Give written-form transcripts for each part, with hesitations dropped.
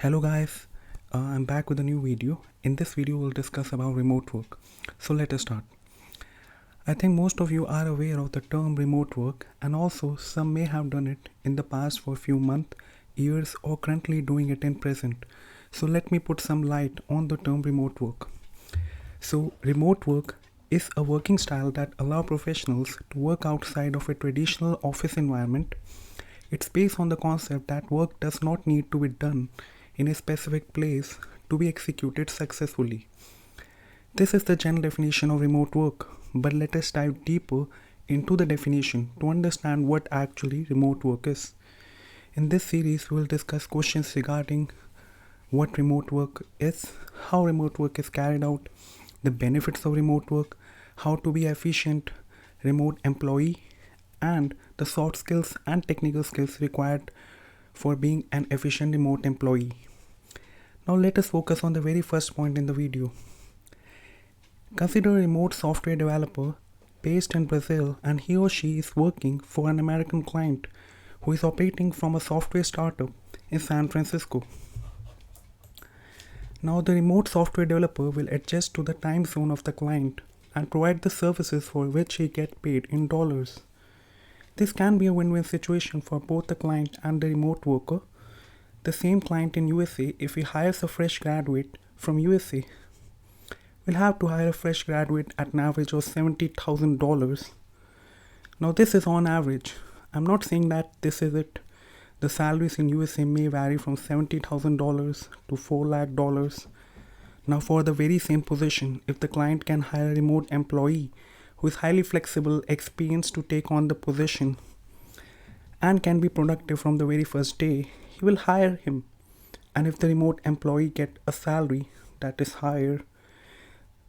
Hello guys, I'm back with a new video. In this video we'll discuss about remote work. So let us start. I think most of you are aware of the term remote work, and also some may have done it in the past for a few months, years, or currently doing it in present. So let me put some light on the term remote work. So remote work is a working style that allows professionals to work outside of a traditional office environment. It's based on the concept that work does not need to be done in a specific place to be executed successfully. This is the general definition of remote work, but let us dive deeper into the definition to understand what actually remote work is. In this series, we will discuss questions regarding what remote work is, how remote work is carried out, the benefits of remote work, how to be efficient remote employee, and the soft skills and technical skills required for being an efficient remote employee. Now let us focus on the very first point in the video. Consider a remote software developer based in Brazil, and he or she is working for an American client who is operating from a software startup in San Francisco. Now the remote software developer will adjust to the time zone of the client and provide the services for which he gets paid in dollars. This can be a win-win situation for both the client and the remote worker. The same client in USA, if he hires a fresh graduate from USA, will have to hire a fresh graduate at an average of $70,000. Now this is on average. I'm not saying that this is it. The salaries in USA may vary from $70,000 to $4 lakh. Now for the very same position, if the client can hire a remote employee who is highly flexible, experienced to take on the position, and can be productive from the very first day, he will hire him. And if the remote employee get a salary that is higher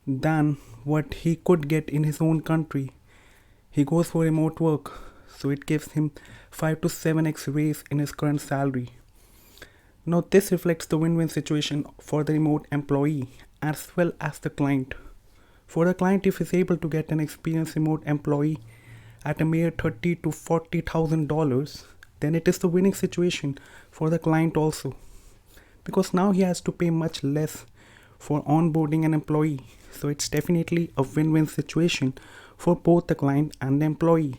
than what he could get in his own country, he goes for remote work, so it gives him 5 to 7x raise in his current salary. Now this reflects the win-win situation for the remote employee as well as the client. For the client, if he is able to get an experienced remote employee at a mere $30,000 to $40,000, then it is the winning situation for the client also, because now he has to pay much less for onboarding an employee. So it's definitely a win-win situation for both the client and the employee.